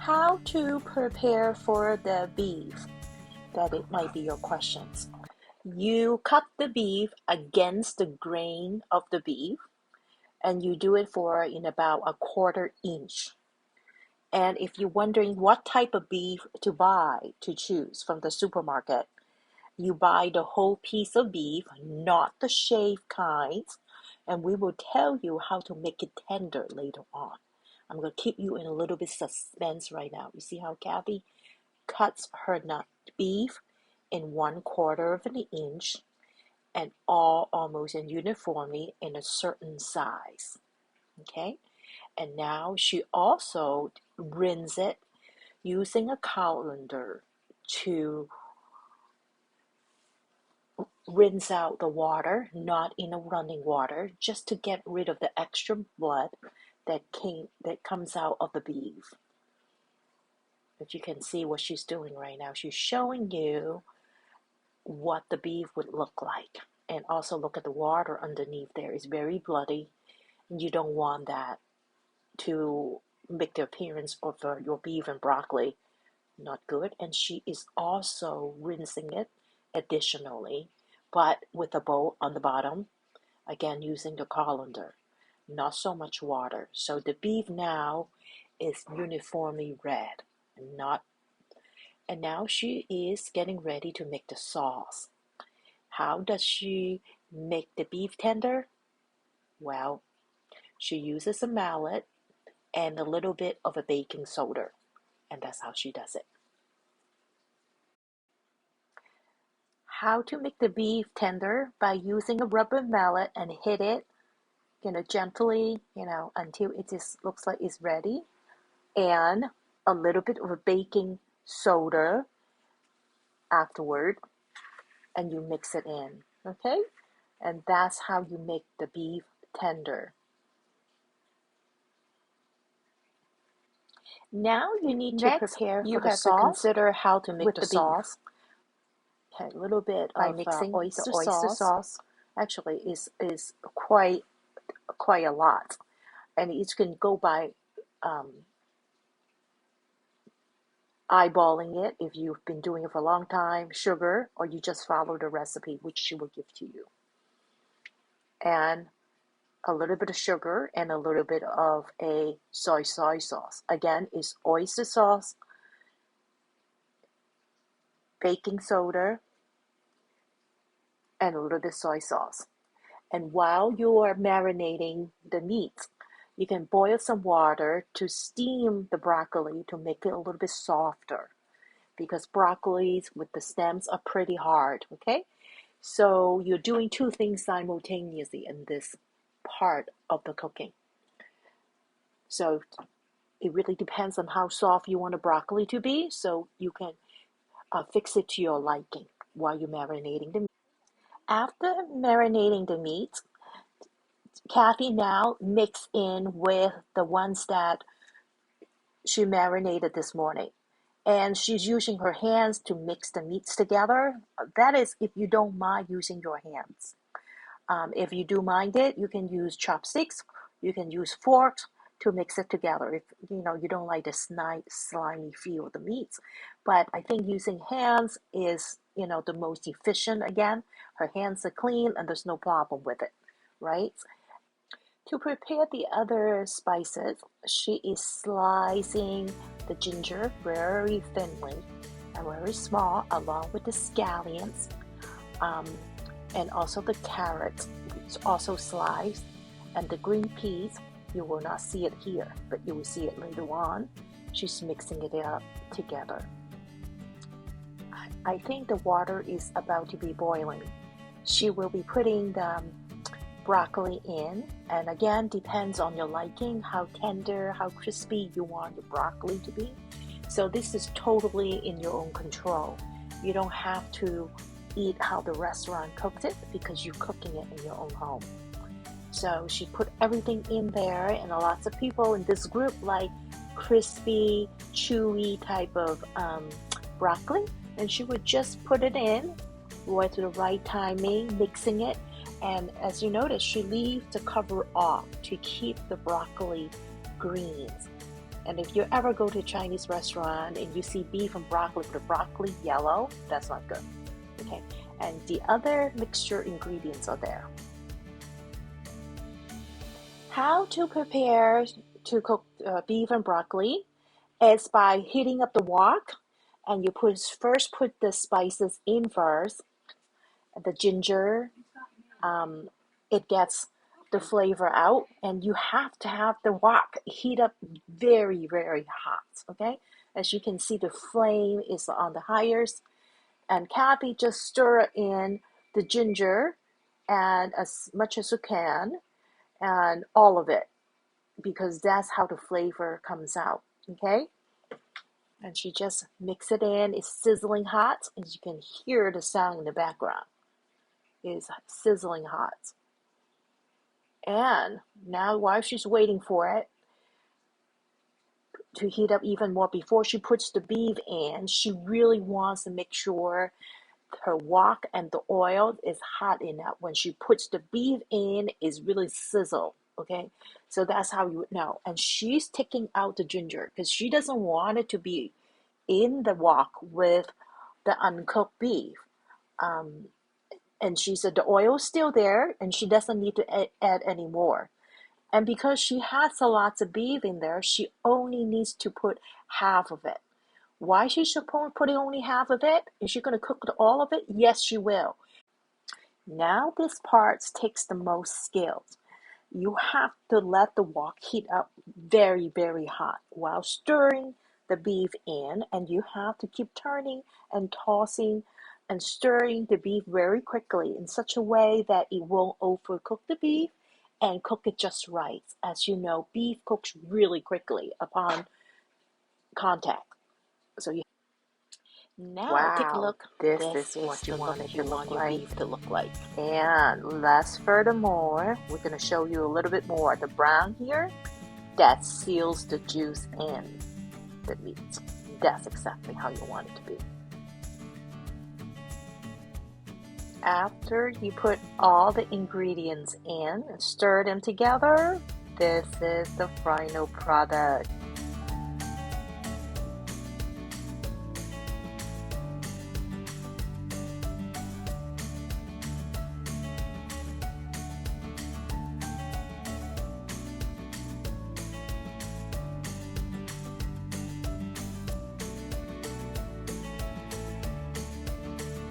How to prepare for the beef? That it might be your questions. You cut the beef against the grain of the beef, and you do it for in about a 1/4 inch. And if you're wondering what type of beef to choose from the supermarket, you buy the whole piece of beef, not the shaved kinds, and we will tell you how to make it tender later on. I'm going to keep you in a little bit suspense right now. You see how Cathie cuts her beef in 1/4 of an inch and all almost in uniformly in a certain size. Okay, and now she also rinse it using a colander to rinse out the water, not in a running water, just to get rid of the extra blood that comes out of the beef. If you can see what she's doing right now, she's showing you what the beef would look like. And also look at the water underneath there. It's very bloody. And you don't want that to make the appearance of your beef and broccoli not good. And she is also rinsing it additionally, but with a bowl on the bottom, again using the colander, not so much water. So the beef now is uniformly red, and now she is getting ready to make the sauce. How does she make the beef tender? Well, she uses a mallet and a little bit of a baking soda, and that's how she does it. How to make the beef tender? By using a rubber mallet and hit it, gently, until it just looks like it's ready, and a little bit of a baking soda afterward, and you mix it in, okay? And that's how you make the beef tender. Now you need to prepare for the sauce. You have to consider how to make the sauce. Okay, a little bit by mixing oyster sauce. Actually, is quite a lot, and it can go by eyeballing it if you've been doing it for a long time. Sugar, or you just follow the recipe which she will give to you, and a little bit of sugar and a little bit of a soy sauce. Again, is oyster sauce, baking soda, and a little bit of soy sauce. And while you are marinating the meat, you can boil some water to steam the broccoli to make it a little bit softer, because broccolis with the stems are pretty hard, okay? So you're doing two things simultaneously in this part of the cooking. So it really depends on how soft you want the broccoli to be, so you can fix it to your liking while you're marinating the meat. After marinating the meat, Cathie now mix in with the ones that she marinated this morning. And she's using her hands to mix the meats together. That is if you don't mind using your hands. If you do mind it, you can use chopsticks, you can use forks to mix it together if you don't like the slimy feel of the meats. But I think using hands is the most efficient. Again, her hands are clean and there's no problem with it, right? To prepare the other spices, she is slicing the ginger very thinly and very small, along with the scallions, and also the carrots. It's also sliced, and the green peas. You will not see it here, but you will see it later on. She's mixing it up together. I think the water is about to be boiling. She will be putting the broccoli in, and again, depends on your liking, how tender, how crispy you want your broccoli to be. So this is totally in your own control. You don't have to eat how the restaurant cooked it, because you're cooking it in your own home. So she put everything in there, and lots of people in this group like crispy, chewy type of broccoli, and she would just put it in with the right timing, mixing it. And as you notice, she leaves the cover off to keep the broccoli greens And if you ever go to a Chinese restaurant and you see beef and broccoli, the broccoli yellow, that's not good. Okay, and the other mixture ingredients are there. How to prepare to cook beef and broccoli is by heating up the wok, and you first put the spices in first, the ginger, it gets the flavor out, and you have to have the wok heat up very, very hot. Okay, as you can see, the flame is on the highest, and Cathie just stir in the ginger and as much as you can, and all of it, because that's how the flavor comes out. Okay, and she just mix it in. It's sizzling hot, and you can hear the sound in the background. It's sizzling hot. And now while she's waiting for it to heat up even more, before she puts the beef in, she really wants to make sure her wok and the oil is hot enough. When she puts the beef in, it's really sizzle. Okay, so that's how you would know. And she's taking out the ginger because she doesn't want it to be in the wok with the uncooked beef. And she said the oil's still there and she doesn't need to add any more. And because she has a lot of beef in there, she only needs to put half of it. Why she's putting only half of it? Is she going to cook all of it? Yes, she will. Now this part takes the most skills. You have to let the wok heat up very, very hot while stirring the beef in, and you have to keep turning and tossing and stirring the beef very quickly in such a way that it won't overcook the beef and cook it just right. As you know, beef cooks really quickly upon contact. So you now take a look. This is what you want it to look like. And last, furthermore, we're going to show you a little bit more. The brown here, that seals the juice in the meat. That's exactly how you want it to be. After you put all the ingredients in and stir them together, this is the final product.